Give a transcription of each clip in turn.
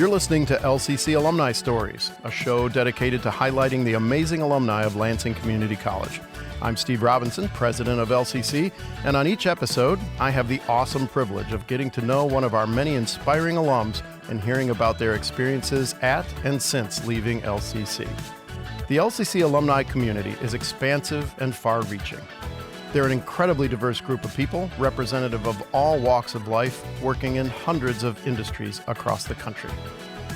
You're listening to LCC Alumni Stories, a show dedicated to highlighting the amazing alumni of Lansing Community College. I'm Steve Robinson, president of LCC, and on each episode, I have the awesome privilege of getting to know one of our many inspiring alums and hearing about their experiences at and since leaving LCC. The LCC alumni community is expansive and far-reaching. They're an incredibly diverse group of people, representative of all walks of life, working in hundreds of industries across the country.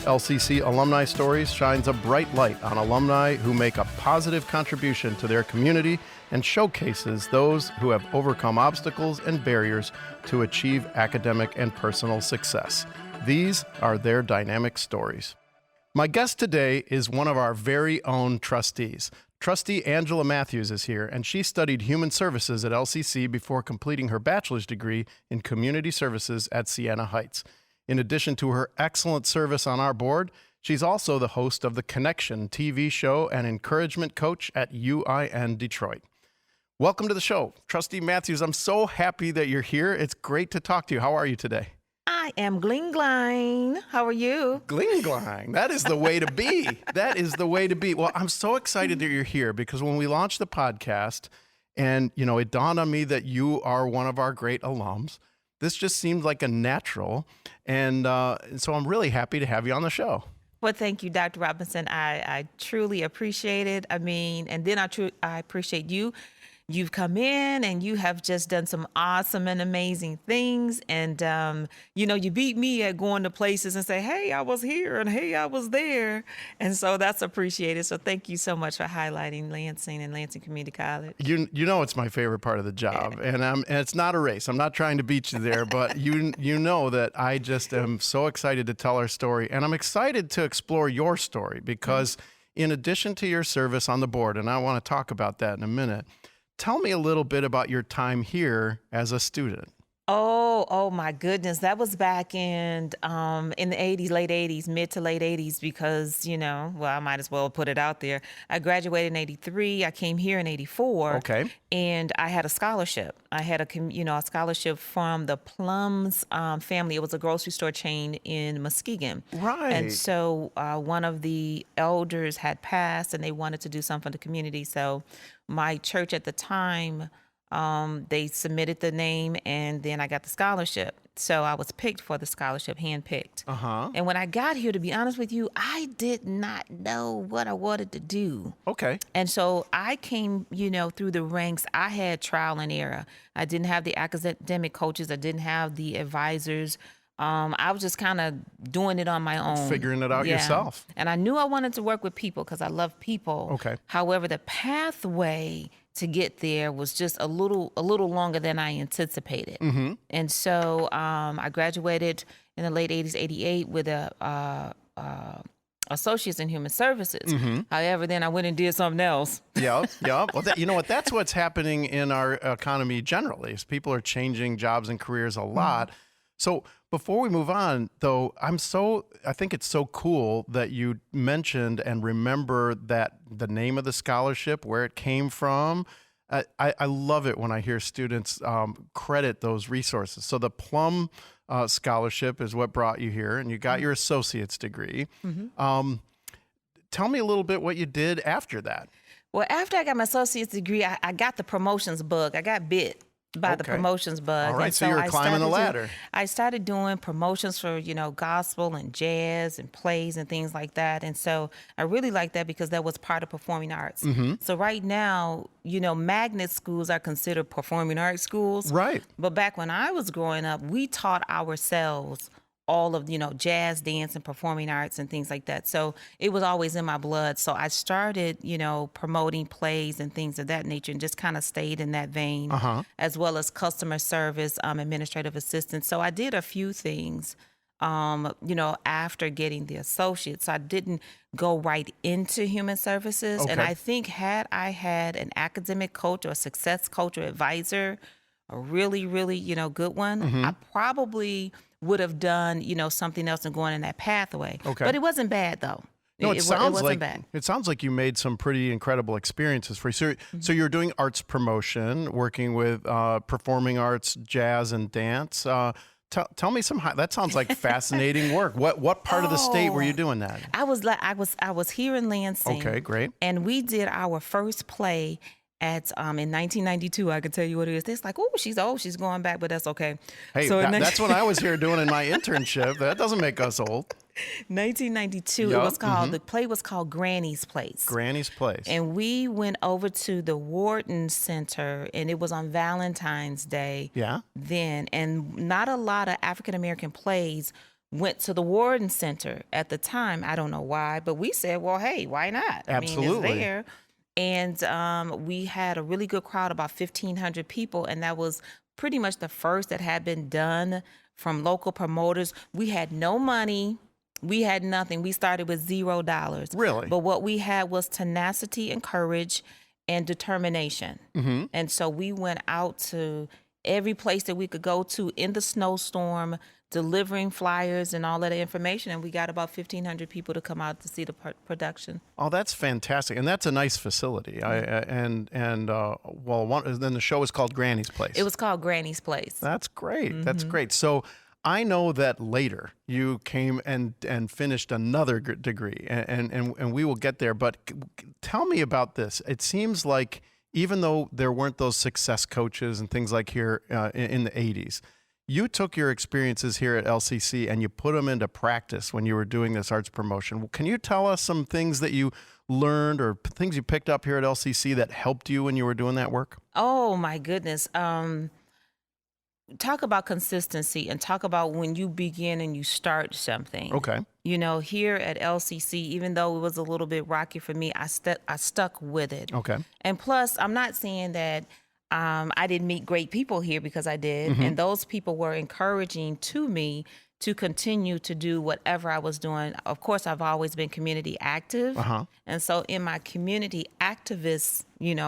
LCC Alumni Stories shines a bright light on alumni who make a positive contribution to their community and showcases those who have overcome obstacles and barriers to achieve academic and personal success. These are their dynamic stories. My guest today is one of our very own trustees. Trustee Angela Mathews is here, and she studied human services at LCC before completing her bachelor's degree in community services at Siena Heights. In addition to her excellent service on our board, she's also the host of the Connection TV show and encouragement coach at UIN Detroit. Welcome to the show, Trustee Mathews. I'm so happy that you're here. It's great to talk to you. How are you today? I am gling-gling. How are you? Gling-gling. That is the way to be. That is the way to be. Well, I'm so excited that you're here because when we launched the podcast and, it dawned on me that you are one of our great alums, this just seemed like a natural. And so I'm really happy to have you on the show. Well, thank you, Dr. Robinson. I truly appreciate it. And then I appreciate you. You've come in and you have just done some awesome and amazing things. And, you beat me at going to places and say, hey, I was here and hey, I was there. And so that's appreciated. So thank you so much for highlighting Lansing and Lansing Community College. You know it's my favorite part of the job. And it's not a race. I'm not trying to beat you there, but you know that I just am so excited to tell our story. And I'm excited to explore your story because in addition to your service on the board, and I want to talk about that in a minute, tell me a little bit about your time here as a student. Oh my goodness. That was back in the 80s, late 80s, mid to late 80s, because, I might as well put it out there. I graduated in 83. I came here in 84. Okay. And I had a scholarship. I had a scholarship from the Plums family. It was a grocery store chain in Muskegon. Right. And so one of the elders had passed and they wanted to do something for the community. So my church at the time, they submitted the name and then I got the scholarship. So I was picked for the scholarship, handpicked. Uh-huh. And when I got here, to be honest with you, I did not know what I wanted to do. Okay. And so I came, through the ranks. I had trial and error. I didn't have the academic coaches. I didn't have the advisors. I was just kind of doing it on my own. Figuring it out yourself. And I knew I wanted to work with people because I love people. Okay. However, the pathway to get there was just a little longer than I anticipated. Mm-hmm. And so I graduated in the late 80s, 88 with a associates in human services. Mm-hmm. However, then I went and did something else. Yeah. Well, you know what? That's what's happening in our economy generally is people are changing jobs and careers a lot. Mm-hmm. So before we move on, though, I think it's so cool that you mentioned and remember that the name of the scholarship, where it came from. I love it when I hear students credit those resources. So the Plum scholarship is what brought you here, and you got your associate's degree. Mm-hmm. Tell me a little bit what you did after that. Well, after I got my associate's degree, I got the promotions bug. I got bit by the promotions bug. All right, so you're climbing the ladder. I started doing promotions for, gospel and jazz and plays and things like that. And so I really like that because that was part of performing arts. Mm-hmm. So right now, magnet schools are considered performing arts schools. Right. But back when I was growing up, we taught ourselves all of, jazz, dance, and performing arts and things like that. So it was always in my blood. So I started, promoting plays and things of that nature and just kind of stayed in that vein, as well as customer service, administrative assistance. So I did a few things, after getting the associates. So I didn't go right into human services. Okay. And I think had I had an academic coach or a success coach or advisor, a really, really, good one, I probably would have done, something else and going in that pathway. Okay. But it wasn't bad, though. No, it wasn't bad. It sounds like you made some pretty incredible experiences for you. So you're doing arts promotion, working with performing arts, jazz, and dance. Tell me that sounds like fascinating work. What part of the state were you doing that? I was here in Lansing. Okay, great. And we did our first play at in 1992. I can tell you what it is. It's like, oh, she's old. She's going back, but that's okay. Hey, so that's what I was here doing in my internship. That doesn't make us old. 1992. Yep. It was called the play was called Granny's Place. Granny's Place. And we went over to the Wharton Center, and it was on Valentine's Day. Yeah. Then, and not a lot of African American plays went to the Wharton Center at the time. I don't know why, but we said, well, hey, why not? Absolutely. I mean, it's there. And we had a really good crowd, about 1,500 people, and that was pretty much the first that had been done from local promoters. We had no money. We had nothing. We started with $0. Really? But what we had was tenacity and courage and determination. Mm-hmm. And so we went out to every place that we could go to in the snowstorm, delivering flyers and all of the information. And we got about 1,500 people to come out to see the production. Oh, that's fantastic. And that's a nice facility. Then the show was called Granny's Place. It was called Granny's Place. That's great. Mm-hmm. That's great. So I know that later you came and finished another degree, and we will get there. But tell me about this. It seems like even though there weren't those success coaches and things like here in the 80s, you took your experiences here at LCC and you put them into practice when you were doing this arts promotion. Can you tell us some things that you learned or things you picked up here at LCC that helped you when you were doing that work? Oh, my goodness. Talk about consistency and talk about when you begin and you start something. Okay. You know, here at LCC, even though it was a little bit rocky for me, I stuck with it. Okay. And plus, I'm not saying that I didn't meet great people here, because I did. Mm-hmm. And those people were encouraging to me to continue to do whatever I was doing. Of course, I've always been community active. Uh-huh. And so in my community activist,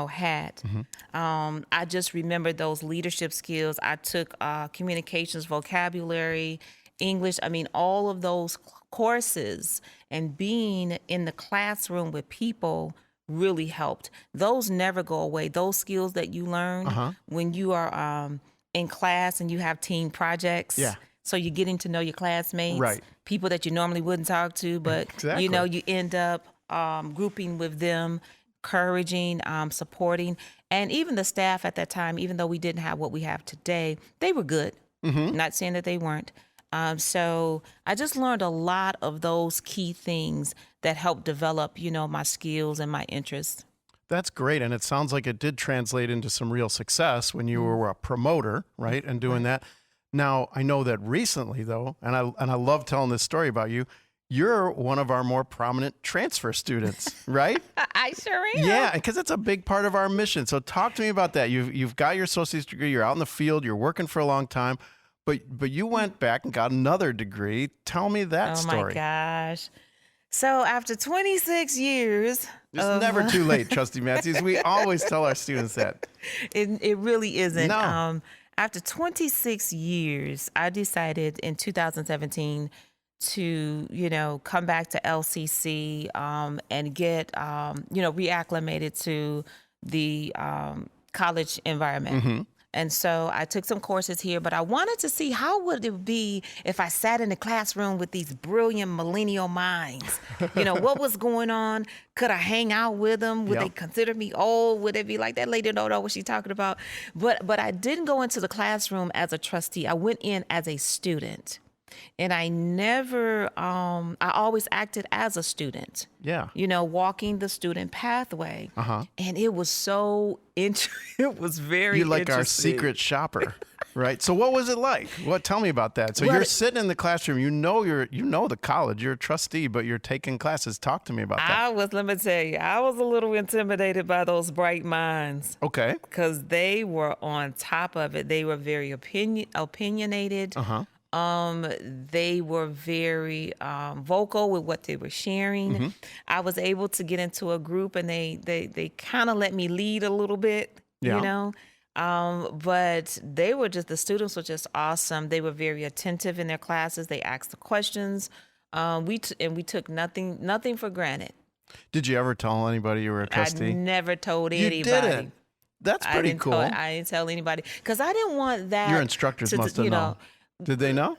hat, Mm-hmm. I just remembered those leadership skills. I took communications, vocabulary, English. I mean, all of those courses, and being in the classroom with people really helped. Those never go away. Those skills that you learn when you are in class and you have team projects. Yeah. So you're getting to know your classmates, Right. people that you normally wouldn't talk to, but Exactly. you end up grouping with them, encouraging, supporting. And even the staff at that time, even though we didn't have what we have today, they were good. Mm-hmm. Not saying that they weren't. So I just learned a lot of those key things that helped develop, my skills and my interests. That's great. And it sounds like it did translate into some real success when you were a promoter, right? And doing that. Now, I know that recently, though, and I love telling this story about you, you're one of our more prominent transfer students, right? I sure am. Yeah, because it's a big part of our mission. So talk to me about that. You've got your associate's degree. You're out in the field. You're working for a long time. But you went back and got another degree. Tell me that story. Oh, my gosh. So after 26 years... It's never too late, Trustee Mathews. We always tell our students that. It really isn't. No. After 26 years, I decided in 2017 to, come back to LCC and get, reacclimated to the college environment. Mm-hmm. And so I took some courses here, but I wanted to see how would it be if I sat in the classroom with these brilliant millennial minds. What was going on? Could I hang out with them? Would they consider me old? Would it be like, that lady don't know what she's talking about? But I didn't go into the classroom as a trustee. I went in as a student. And I never, I always acted as a student. Yeah. Walking the student pathway. Uh-huh. And it was so it was very You're like interesting. our secret shopper, right? So what was it like? Tell me about that. So Well, you're sitting in the classroom, you know the college, you're a trustee, but you're taking classes. Talk to me about that. Let me tell you, I was a little intimidated by those bright minds. Okay. Because they were on top of it. They were very opinionated. Uh-huh. They were very vocal with what they were sharing. Mm-hmm. I was able to get into a group, and they kind of let me lead a little bit, but the students were just awesome. They were very attentive in their classes. They asked the questions. We took nothing for granted. Did you ever tell anybody you were a trustee? I never told anybody. You didn't? That's pretty cool. I didn't tell anybody because I didn't want that. Your instructors must have known. Did they know?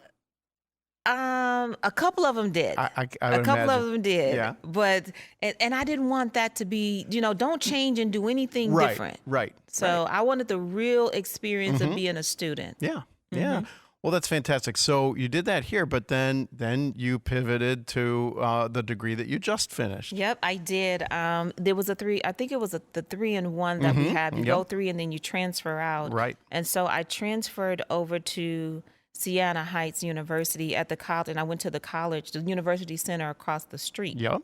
A couple of them did. I A would couple imagine. of them did. Yeah. But and I didn't want that to be, don't change and do anything Right. different. Right. So I wanted the real experience of being a student. Yeah. Yeah. Well, that's fantastic. So you did that here, but then you pivoted to the degree that you just finished. Yep, I did. There was I think it was the 3-in-1 that we have. You go 3 and then you transfer out. Right. And so I transferred over to Siena Heights University at the college, and I went to the college, the university center across the street. Yep.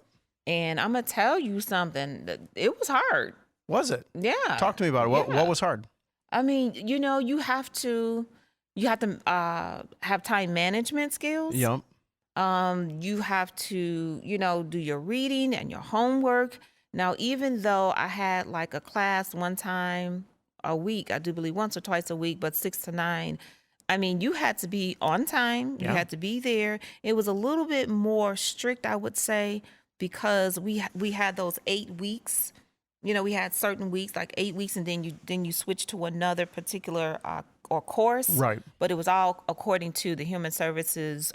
And I'm going to tell you something, it was hard. Was it? Yeah. Talk to me about it. What was hard? I mean, you have to have time management skills. Yep. You have to, do your reading and your homework. Now, even though I had like a class one time a week, I do believe once or twice a week, but 6 to 9, I mean, you had to be on time. You had to be there. It was a little bit more strict, I would say, because we had those 8 weeks. We had certain weeks, like 8 weeks, and then you switch to another particular or course. Right. But it was all according to the human services,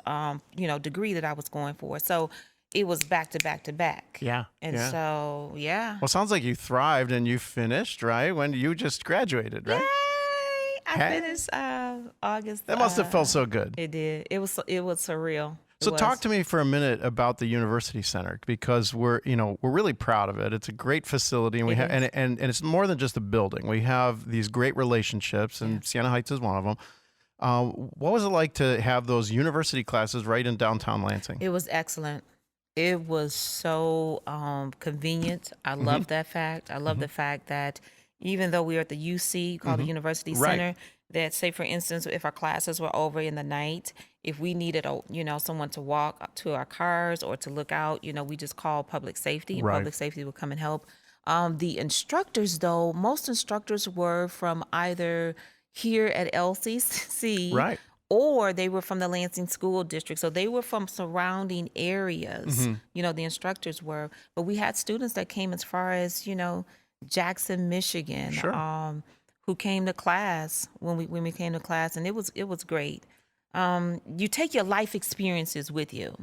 degree that I was going for. So it was back to back to back. Yeah. And so, yeah. Well, it sounds like you thrived and you finished, right? When you just graduated, right? Yay! I finished August. That must have felt so good. It did. It was surreal. So talk to me for a minute about the University Center, because we're really proud of it. It's a great facility, and we have and it's more than just a building. We have these great relationships, and Siena Heights is one of them. What was it like to have those university classes right in downtown Lansing? It was excellent. It was so convenient. I love that fact. I love the fact that even though we were at the UC, called the University Center, that, say, for instance, if our classes were over in the night, if we needed someone to walk up to our cars or to look out, we just called public safety, and public safety would come and help. The instructors, though, most instructors were from either here at LCC, or they were from the Lansing School District. So they were from surrounding areas, the instructors were. But we had students that came as far as, Jackson, Michigan, who came to class when we came to class, and it was great. You take your life experiences with you.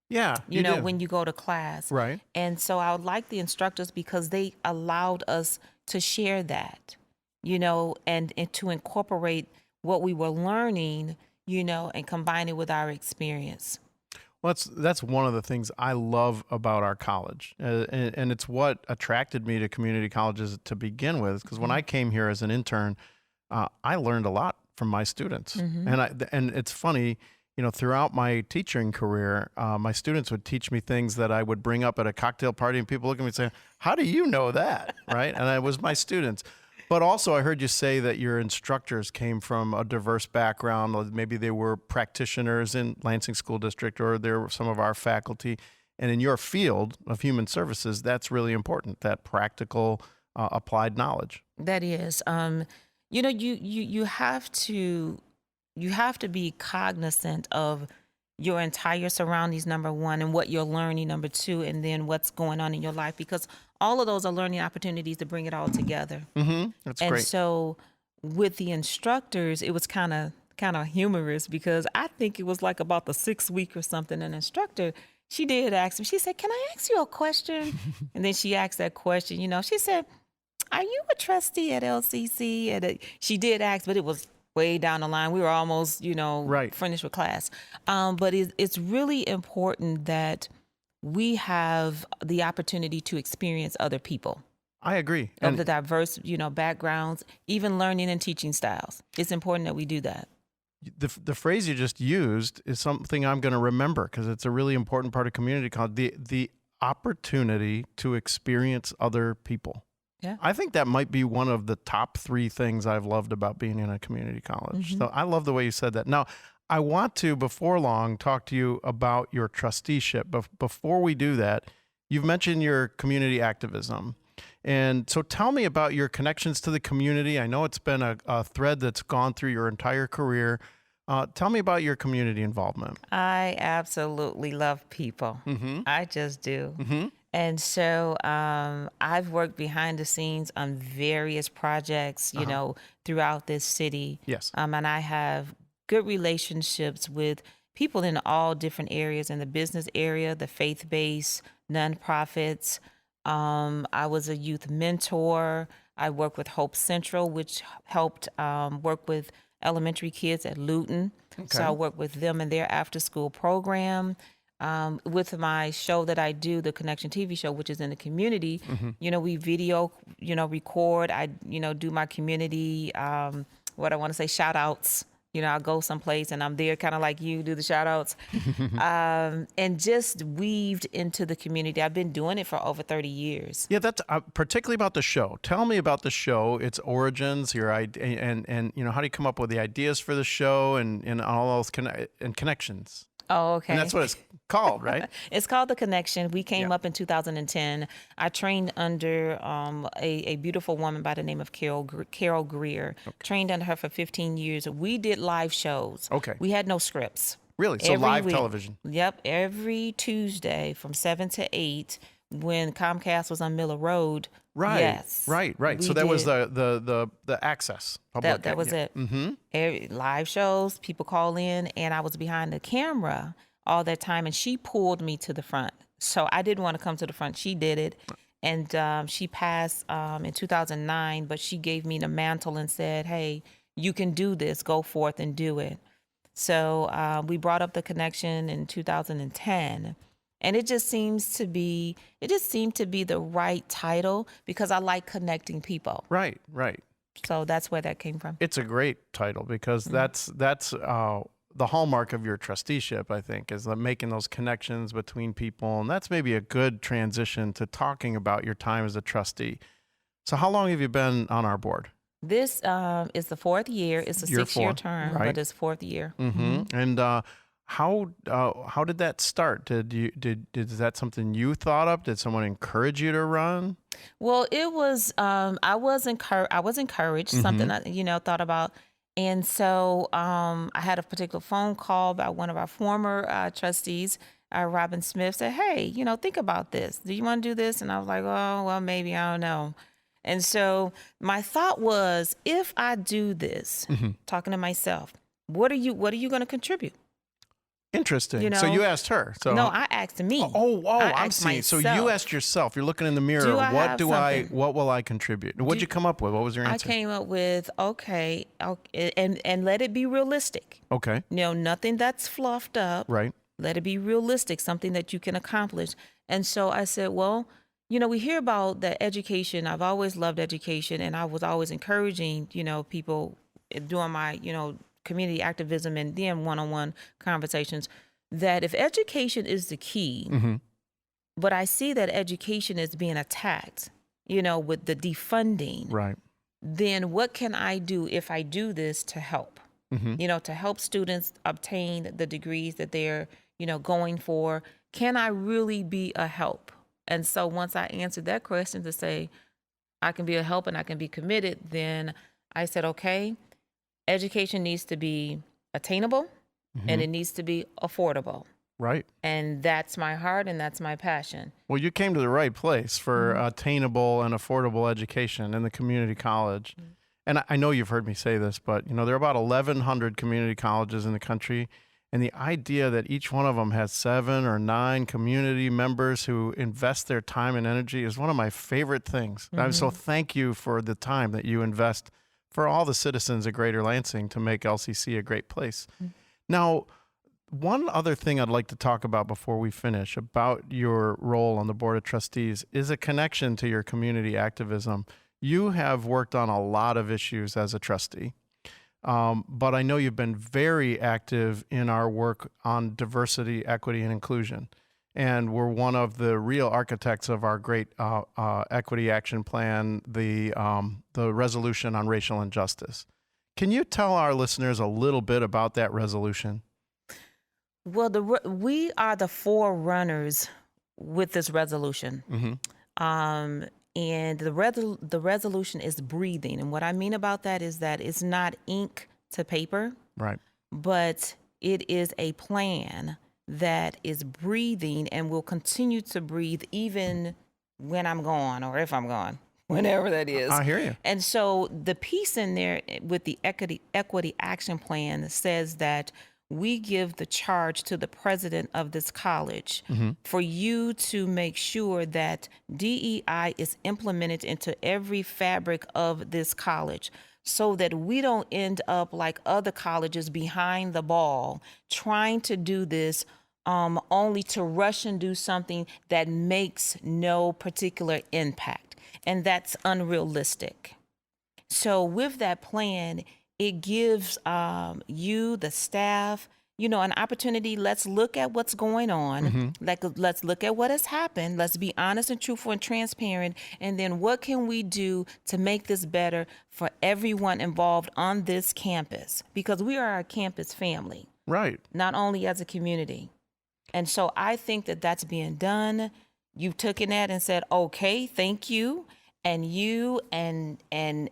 Yeah, when you go to class. Right. And so I would like the instructors because they allowed us to share that, and to incorporate what we were learning, and combine it with our experience. Well, that's one of the things I love about our college, and it's what attracted me to community colleges to begin with. Because when I came here as an intern, I learned a lot from my students, and it's funny, throughout my teaching career, my students would teach me things that I would bring up at a cocktail party, and people look at me and say, "How do you know that?" Right? And it was my students. But also, I heard you say that your instructors came from a diverse background. Maybe they were practitioners in Lansing School District, or they were some of our faculty. And in your field of human services, that's really important, that practical, applied knowledge. That is. You have to be cognizant of your entire surroundings, number one, and what you're learning, number two, and then what's going on in your life, because all of those are learning opportunities to bring it all together. That's great. And so with the instructors, it was kind of humorous, because I think it was like about the 6th week or something, an instructor, she did ask me, she said, "Can I ask you a question?" And then she asked that question, she said, "Are you a trustee at LCC?" And she did ask, but it was way down the line. We were almost, finished with class. But it's really important that we have the opportunity to experience other people. I agree. Of the diverse, backgrounds, even learning and teaching styles. It's important that we do that. The phrase you just used is something I'm going to remember, because it's a really important part of community college, the opportunity to experience other people. Yeah. I think that might be one of the top 3 things I've loved about being in a community college. So I love the way you said that. Now, I want to, before long, talk to you about your trusteeship. But before we do that, you've mentioned your community activism. And so tell me about your connections to the community. I know it's been a thread that's gone through your entire career. Tell me about your community involvement. I absolutely love people. I just do. And so I've worked behind the scenes on various projects, throughout this city. Yes. And I have good relationships with people in all different areas, in the business area, the faith-based, nonprofits. I was a youth mentor. I worked with Hope Central, which helped work with elementary kids at Luton. So I worked with them in their after-school program. With my show that I do, the Connection TV show, which is in the community, we video, record. I, do my community, what I want to say, shout outs. I go someplace and I'm there kind of like you, do the shout outs, and just weaved into the community. I've been doing it for over 30 years. Yeah, that's particularly about the show. Tell me about the show, its origins, your idea, and how do you come up with the ideas for the show and all those connections? Oh, okay. And that's what it's called, right? It's called The Connection. We came up in 2010. I trained under a beautiful woman by the name of Carol Greer. Trained under her for 15 years. We did live shows. Okay. We had no scripts. Really? So Every live week. television? Yep. Every Tuesday from 7 to 8 when Comcast was on Miller Road. Right. Yes. Right. So that was the access. Public, that was it. Mm-hmm. Live shows, people call in, and I was behind the camera all that time, and she pulled me to the front. So I didn't want to come to the front. She did it, and she passed in 2009, but she gave me the mantle and said, hey, you can do this. Go forth and do it. So we brought up The Connection in 2010. And it seemed to be the right title because I like connecting people. Right. So that's where that came from. It's a great title because that's the hallmark of your trusteeship, I think, is making those connections between people. And that's maybe a good transition to talking about your time as a trustee. So how long have you been on our board? This is the fourth year. It's a 6-year term, right? But it's fourth year. Mm-hmm. And how did that start? Is that something you thought up? Did someone encourage you to run? Well, it was I was encouraged, something I thought about. And so I had a particular phone call by one of our former trustees, Robin Smith, said, hey, think about this. Do you want to do this? And I was like, oh, well, maybe, I don't know. And so my thought was, if I do this, talking to myself, what are you going to contribute? Interesting. So you asked her. So no, I asked me. I'm seeing. So you asked yourself. You're looking in the mirror. What will I contribute? What'd you come up with? What was your answer? I came up with okay, and let it be realistic. Okay. Nothing that's fluffed up. Right. Let it be realistic, something that you can accomplish. And so I said, well, we hear about the education. I've always loved education, and I was always encouraging, people doing my, community activism and then one-on-one conversations, that if education is the key, but I see that education is being attacked, with the defunding, right? Then what can I do if I do this to help? To help students obtain the degrees that they're, going for. Can I really be a help? And so once I answered that question to say, I can be a help and I can be committed, then I said, okay, education needs to be attainable and it needs to be affordable. Right. And that's my heart and that's my passion. Well, you came to the right place for attainable and affordable education in the community college. And I know you've heard me say this, but there are about 1,100 community colleges in the country. And the idea that each one of them has 7 or 9 community members who invest their time and energy is one of my favorite things. So thank you for the time that you invest for all the citizens of Greater Lansing to make LCC a great place. Now, one other thing I'd like to talk about before we finish about your role on the Board of Trustees is a connection to your community activism. You have worked on a lot of issues as a trustee, but I know you've been very active in our work on diversity, equity, and inclusion. And we're one of the real architects of our great equity action plan, the resolution on racial injustice. Can you tell our listeners a little bit about that resolution? Well, we are the forerunners with this resolution. And the resolution is breathing. And what I mean about that is that it's not ink to paper, right? But it is a plan that is breathing and will continue to breathe even when I'm gone or if I'm gone. whenever that is. I hear you. And so the piece in there with the equity action plan says that we give the charge to the president of this college for you to make sure that DEI is implemented into every fabric of this college, so that we don't end up like other colleges behind the ball trying to do this only to rush and do something that makes no particular impact. And that's unrealistic. So with that plan, it gives you, the staff, an opportunity. Let's look at what's going on. Let's look at what has happened. Let's be honest and truthful and transparent. And then what can we do to make this better for everyone involved on this campus? Because we are a campus family. Right. Not only as a community. And so I think that that's being done. You've taken that and said, okay, thank you. And you and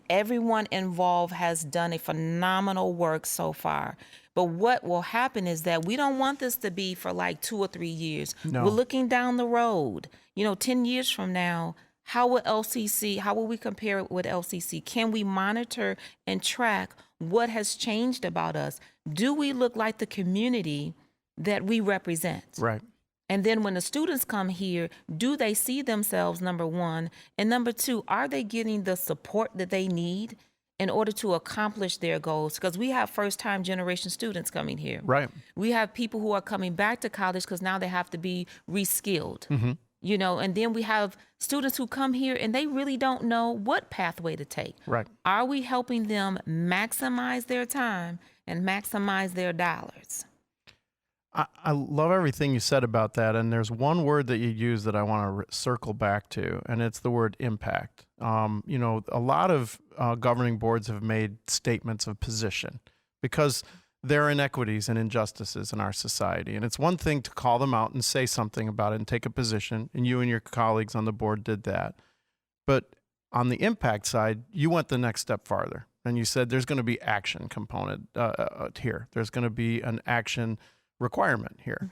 everyone involved has done a phenomenal work so far. But what will happen is that we don't want this to be for like 2 or 3 years. No. We're looking down the road. 10 years from now, how will we compare it with LCC? Can we monitor and track what has changed about us? Do we look like the community that we represent? Right. And then when the students come here, do they see themselves, number one? And number two, are they getting the support that they need in order to accomplish their goals? Because we have first-time generation students coming here. Right. We have people who are coming back to college because now they have to be reskilled. And then we have students who come here and they really don't know what pathway to take. Right. Are we helping them maximize their time and maximize their dollars? I love everything you said about that. And there's one word that you use that I want to circle back to, and it's the word impact. A lot of governing boards have made statements of position because there are inequities and injustices in our society. And it's one thing to call them out and say something about it and take a position. And you and your colleagues on the board did that. But on the impact side, you went the next step farther. And you said there's going to be action component here. There's going to be an action requirement here.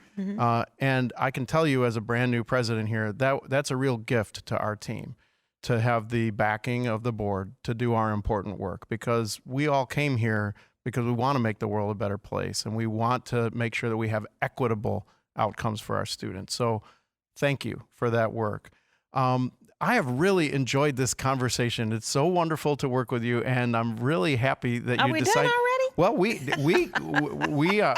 And I can tell you as a brand new president here, that's a real gift to our team to have the backing of the board to do our important work, because we all came here because we want to make the world a better place and we want to make sure that we have equitable outcomes for our students. So thank you for that work. I have really enjoyed this conversation. It's so wonderful to work with you, and I'm really happy that you decided. Done already? Well,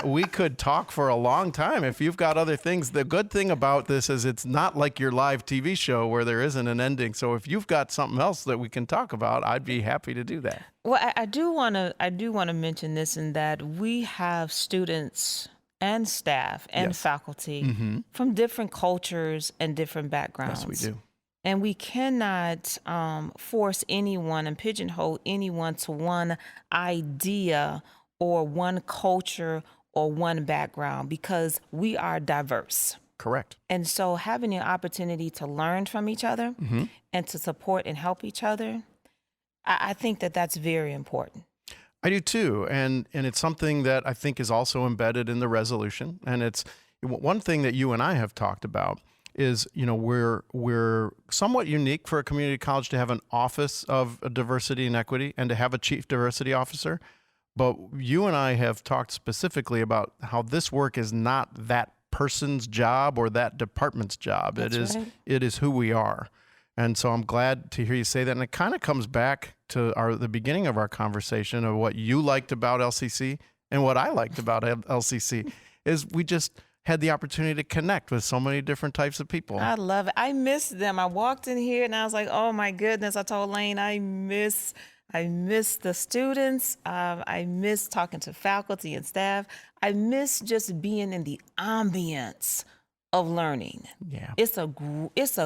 we could talk for a long time if you've got other things. The good thing about this is it's not like your live TV show where there isn't an ending. So if you've got something else that we can talk about, I'd be happy to do that. Well, I do want to mention this, in that we have students and staff and faculty from different cultures and different backgrounds. Yes, we do. And we cannot force anyone and pigeonhole anyone to one idea or one culture or one background, because we are diverse. Correct. And so having the opportunity to learn from each other and to support and help each other, I think that that's very important. I do too. And it's something that I think is also embedded in the resolution. And it's one thing that you and I have talked about is, we're somewhat unique for a community college to have an office of diversity and equity and to have a chief diversity officer. But you and I have talked specifically about how this work is not that person's job or that department's job. That's right. It is who we are. And so I'm glad to hear you say that. And it kind of comes back to the beginning of our conversation of what you liked about LCC and what I liked about LCC is we just had the opportunity to connect with so many different types of people. I love it. I miss them. I walked in here and I was like, oh my goodness. I told Lane, I miss the students. I miss talking to faculty and staff. I miss just being in the ambience of learning. Yeah. It's a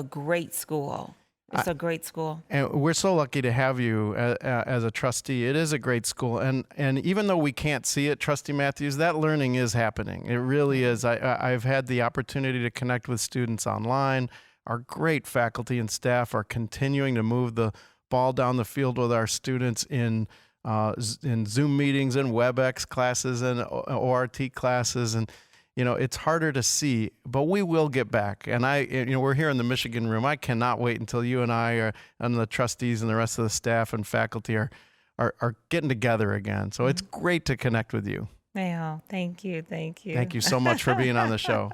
great school. It's a great school. And we're so lucky to have you as a trustee. It is a great school. And even though we can't see it, Trustee Mathews, that learning is happening. It really is. I've had the opportunity to connect with students online. Our great faculty and staff are continuing to move the ball down the field with our students in Zoom meetings and WebEx classes and ORT classes. And it's harder to see, but we will get back. And we're here in the Michigan room. I cannot wait until you and I and the trustees and the rest of the staff and faculty are getting together again. So it's great to connect with you. Oh, thank you. Thank you. Thank you so much for being on the show.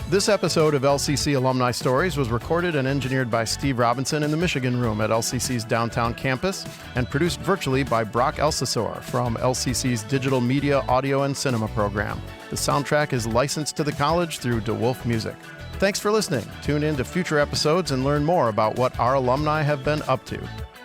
This episode of LCC Alumni Stories was recorded and engineered by Steve Robinson in the Michigan Room at LCC's downtown campus and produced virtually by Brock Elsasor from LCC's Digital Media, Audio, and Cinema program. The soundtrack is licensed to the college through DeWolf Music. Thanks for listening. Tune in to future episodes and learn more about what our alumni have been up to.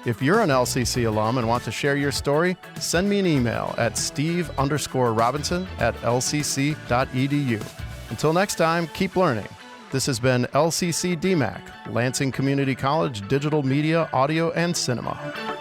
If you're an LCC alum and want to share your story, send me an email at steve_robinson@lcc.edu. Until next time, keep learning. This has been LCC DMAC, Lansing Community College Digital Media, Audio, and Cinema.